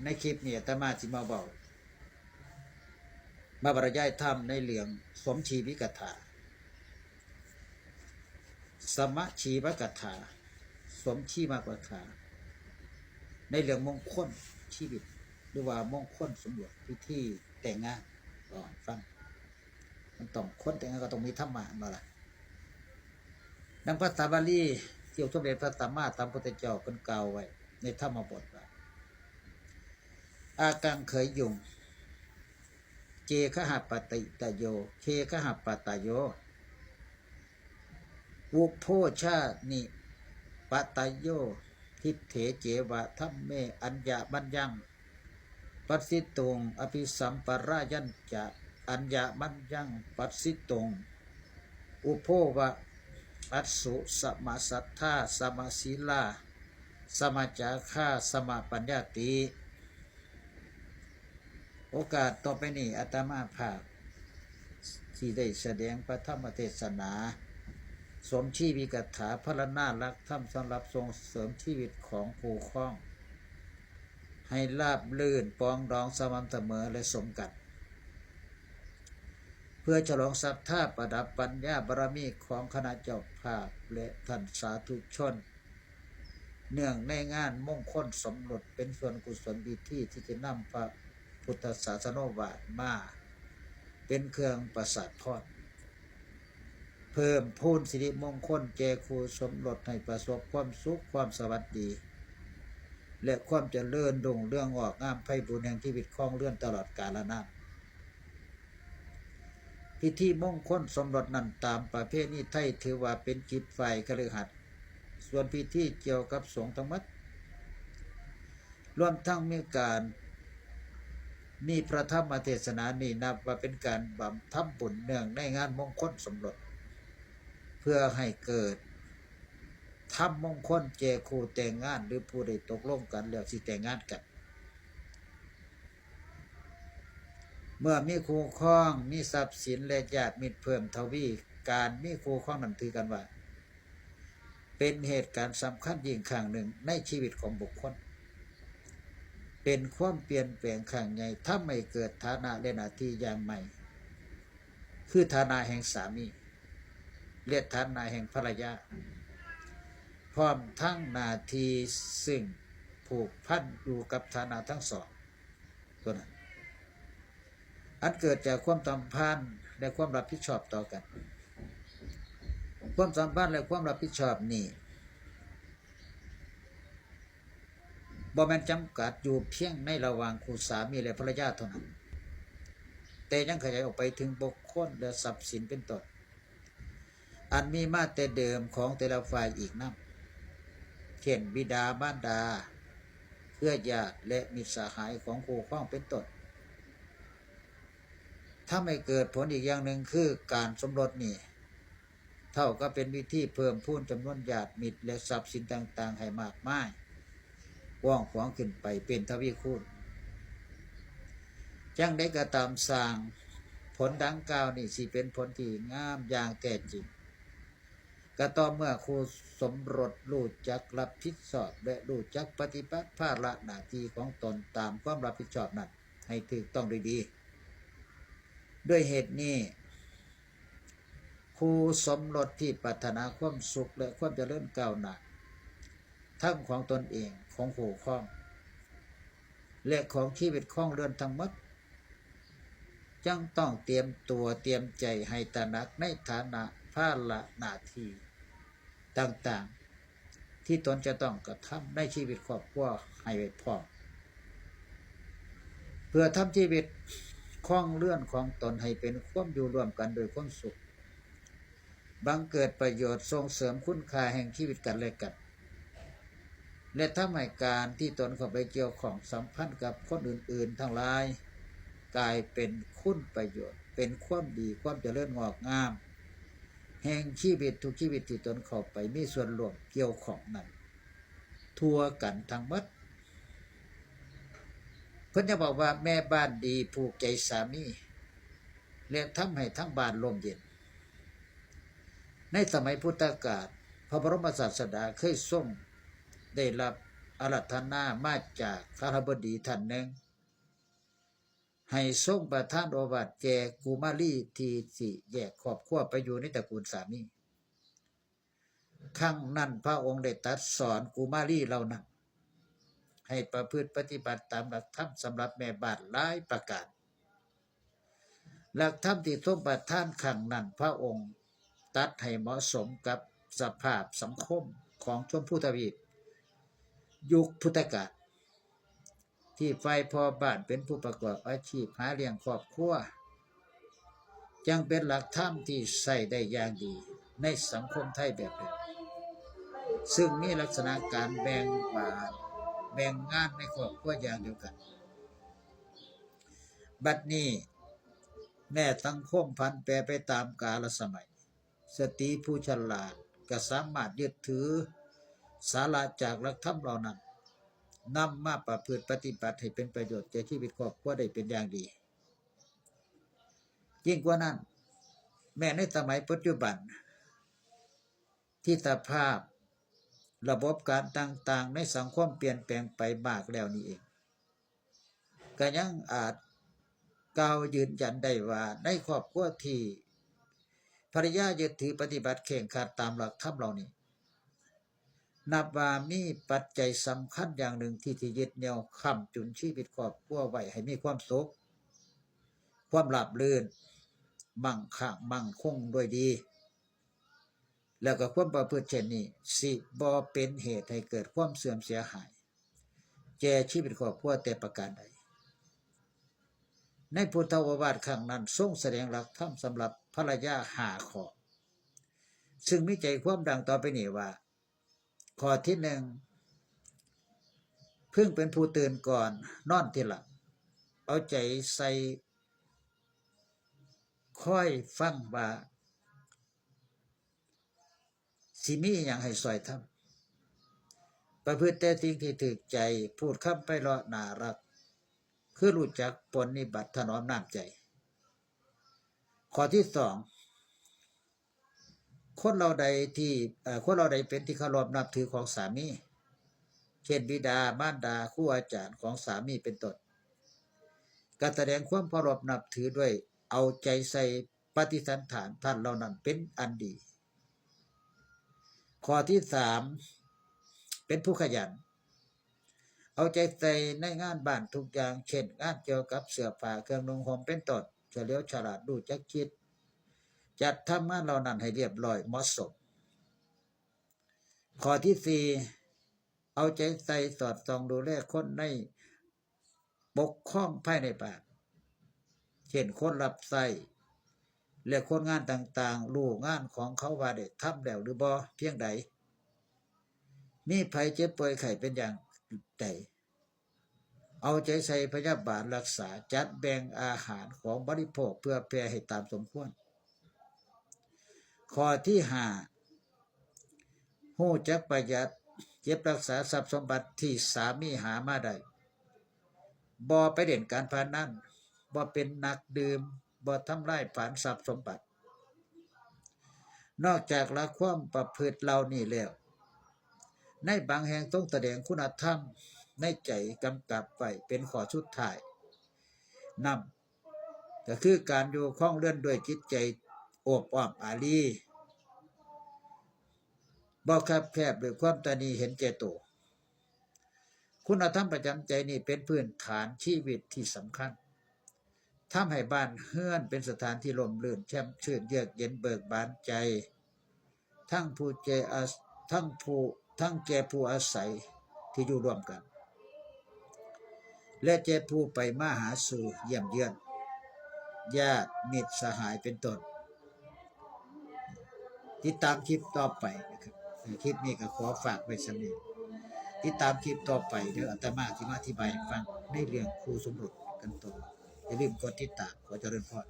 ในคลิปนี้อาตมาสิมาบอกมาบรรยายธรรมในเรื่องสมชีวิกถาสมชีวกถาสมชีวกถาในเรื่องมงคลชีวิตหรือว่ามงคลสมรสพิธีแต่งงานก่อนฟังมันต้องคนแต่งงานก็ต้องมีธรรมะมาล่ะดังพระตาบาลีที่องค์สมเด็จพระสัมมาสัมพุทธเจ้าเป็นกล่าวไว้ในธรรมบทว่าอากังเขยยุงเจขหปติตโยเคขหปตโยอุโพชานิปตโยทิเถเจวะธัมเมอัญญาบัญญังปัสสิตุงอภิสัมปรายัญจะอัญญาบัญญังปัสสิตุงอุโพวะอัสสุสมาสัทธาสมาศีลาสมาจาคาสมาปัญญาติโอกาสต่อไปนี้อาตมาภาพที่ได้แสดงพระธรรมเทศนาสมชีวิกถาพระนารักธรรมสำหรับส่งเสริมชีวิตของผู้ครองให้ราบลื่นปองดองสม่ำเสมอและสมกันเพื่อฉลองศรัทธาประดับปัญญาบารมีของคณะเจ้าภาพและท่านสาธุชนเนื่องในงานมงคลสมรสเป็นส่วนกุศลพิธีที่จะนำพระพุทธศาสนวาทมาเป็นเครื่องประสาทพรเพิ่มพูนสิริมงคลแก่คู่สมรสให้ประสบความสุขความสวัสดีและความเจริญรุ่งเรืองออกงามไพบูลย์แห่งชีวิตครองเรือนตลอดกาลนานพิธีมงคลสมรสนั้นตามประเพณีไทยถือว่าเป็นกิจฝ่ายคฤหัสถ์ส่วนพิธีเกี่ยวกับสงฆ์ทั้งหมดรวมทั้งมีการมีพระธรรมเทศนานี้นับว่าเป็นการบำทำบุญเนื่องในงานมงคลสมรสเพื่อให้เกิดธรรมมงคลแก่คู่แต่งงานหรือผู้ได้ตกลงกันแล้วสิแต่งงานกันเมื่อมีคู่ครองมีทรัพย์สินและญาติมิตรเพิ่มทวีการมีคู่ครองนั้นถือกันว่าเป็นเหตุการณ์สำคัญยิ่งครั้งหนึ่งในชีวิตของบุคคลเป็นความเปลี่ยนแปลงครั้งใหญ่ถ้าไม่เกิดฐานะและหน้าที่อย่างใหม่คือฐานะแห่งสามีและฐานะแห่งภรรยาพร้อมทั้งหน้าที่ซึ่งผูกพันอยู่กับฐานะทั้งสองตัวนั้นอันเกิดจากความสัมพันธ์และความรับผิดชอบต่อกันความสัมพันธ์และความรับผิดชอบนี่บ่แม่นจำกัดอยู่เพียงในระหว่างคู่สามีและภรรยาเท่านั้นแต่ยังขยายออกไปถึงบุคคลและทรัพย์สินเป็นต้นอันมีมาแต่เดิมของแต่ละฝ่ายอีกนำเช่นบิดามารดาเครือญาติและมิตรสหายของคู่ครองเป็นต้นถ้าไม่เกิดผลอีกอย่างหนึ่งคือการสมรสนี่เท่ากับเป็นวิธีเพิ่มพูนจำนวนญาติมิตรและทรัพย์สินต่างๆให้มากมายกว้างขวางขึ้นไปเป็นทวีคูณจังได้ก็ตามสร้างผลดังกล่าวนี่สิเป็นผลที่งามอย่างแท้จริงก็ต่อเมื่อคู่สมรสรู้จักรับผิดชอบและรู้จักปฏิบัติภาระหน้าที่ของตนตามความรับผิดชอบนั้นให้ถูกต้องดีๆด้วยเหตุนี้คู่สมรสที่ปรารถนาความสุขและความเจริญก้าวหน้าทั้งของตนเองของคู่ครองและของชีวิตครองเรือนทั้งหมดจังต้องเตรียมตัวเตรียมใจให้ตระหนักในฐานะภาระหน้าที่ต่างๆที่ตนจะต้องกระทำในชีวิตครอบครัวให้ไว้พร้อมเพื่อทำชีวิตครองเรือนของตนให้เป็นความอยู่ร่วมกันโดยความสุขบังเกิดประโยชน์ส่งเสริมคุณค่าแห่งชีวิตกันและกันและทำให้การที่ตนเข้าไปเกี่ยวข้องสัมพันธ์กับคนอื่นๆทั้งหลายกลายเป็นคุณประโยชน์เป็นความดีความเจริญงอกงามแห่งชีวิตทุกชีวิตที่ตนเข้าไปมีส่วนร่วมเกี่ยวข้องนั้นทั่วกันทั้งหมดเพิ่นจะบอกว่าแม่บ้านดีผูกใจสามีและทำให้ทั้งบ้านร่มเย็นในสมัยพุทธกาลพระบรมศาสดาเคยทรงได้รับ อารัธนามาจากคารบดีท่านหนึ่งให้ทรงประทานโอวาทแก่กุมารีที่สิแยกครอบครัวไปอยู่ในตระกูลสามีครั้งนั้นพระองค์ได้ตรัสสอนกุมารีเหล่านั้นให้ประพฤติปฏิบัติตามหลักธรรมสำหรับแม่บ้านหลายประการหลักธรรมที่ทรงประทานครั้งนั้นพระองค์ตรัสให้เหมาะสมกับสภาพสังคมของชมพูทวีปยุคพุทธกาลที่ฝ่ายพ่อบ้านเป็นผู้ประกอบอาชีพหาเลี้ยงครอบครัวจึงเป็นหลักธรรมที่ใช้ได้อย่างดีในสังคมไทยแบบเดิมซึ่งมีลักษณะการแบ่งบาตแบ่งงานในครอบครัวอย่างเดียวกันบัดนี้แม่สังคมพันแปรไปตามกาลสมัยสตรีผู้ฉลาดก็สามารถยึดถือสาระจากหลักธรรมเหล่านั้นนำมาประพฤติปฏิบัติให้เป็นประโยชน์แก่ชีวิตครอบครัวได้เป็นอย่างดียิ่งกว่านั้นแม้ในสมัยปัจจุบันที่สภาพระบบการต่างๆในสังคมเปลี่ยนแปลงไปมากแล้วนี่เองก็ยังอาจกล่าวยืนยันได้ว่าในครอบครัวที่ภรรยายึดถือปฏิบัติเข่งขัดตามหลักธรรมเหล่านี้นับว่ามีปัจจัยสำคัญอย่างหนึ่งที่ยึดเหนี่ยวค้ำจุนชีวิตครอบครัวไว้ให้มีความสุขความราบรื่นมั่งคงด้วยดีแล้วก็ความประพฤติเช่นนี้สิบ่เป็นเหตุให้เกิดความเสื่อมเสียหายแก่ชีวิตครอบครัวแต่ประการใดในพุทธโอวาทครั้งนั้นทรงแสดงหลักธรรมสำหรับภรรยา5 ข้อซึ่งมีใจความดังต่อไปนี้ว่าข้อที่1พึงเป็นผู้ตื่นก่อนนอนทีหลังเอาใจใส่ค่อยฟังว่าสิมีหยังให้ซอยทำประพฤติแต่สิ่งที่ถูกใจพูดคำไพเราะน่ารักคือรู้จักปรนนิบัติถนอมน้ำใจข้อที่2คนเราใดเป็นที่เคารพนับถือของสามีเช่นบิดามารดาครูอาจารย์ของสามีเป็นต้นการแสดงความเคารพนับถือด้วยเอาใจใส่ปฏิสันถานท่านเหล่านั้นเป็นอันดีข้อที่3เป็นผู้ขยันเอาใจใส่ในงานบ้านทุกอย่างเช่นงานเกี่ยวกับเสื้อผ้าเครื่องนุ่งห่มเป็นต้นเฉลียวฉลาดรู้จักคิดจัดทำงานเหล่านั้นให้เรียบร้อยเหมาะสมข้อที่4เอาใจใส่สอดส่องดูแลคนในปกครองภายในบ้านเช่นคนรับใช้และคนงานต่างๆรู้งานของเขาว่าได้ทำแล้วหรือบ่เพียงใดมีภัยเจ็บป่วยไข้เป็นอย่างใดเอาใจใส่พยาบาลรักษาจัดแบ่งอาหารของบริโภคเพื่อแผ่ให้ตามสมควรข้อที่5ฮู้จักประหยัดเก็บรักษาทรัพย์สมบัติที่สามีหามาได้บ่ไปเล่นการพนันบ่เป็นนักดื่มบ่ทำลายผลาญทรัพย์สมบัตินอกจากละความประพฤติเหล่านี้แล้วในบางแห่งต้องแสดงคุณธรรมในใจกำกับไว้เป็นข้อสุดท้ายนำก็คือการอยู่ครองเรือนด้วยจิตใจโอบอ้อมอารีบ่คับแคบด้วยความตนีเห็นแก่ตัวคุณธรรมประจำใจนี้เป็นพื้นฐานชีวิตที่สำคัญทำให้บ้านเฮือนเป็นสถานที่ร่มรื่นแช่มชื่นเยือกเย็นเบิกบานใจทั้งแก่ผู้อาศัยที่อยู่ร่วมกันและแก่ผู้ไปมาหาสู่เยี่ยมเยือนญาติมิตรสหายเป็นต้นติดตามคลิปต่อไปนะครับคลิปนี้ก็ขอฝากไว้สำหรับติดตามคลิปต่อไปเดี๋ยวอาตมาที่มาอธิบายให้ฟังในเรื่องคู่สมรสกันต่ออย่าลืมกดติดตามขอเจริญพร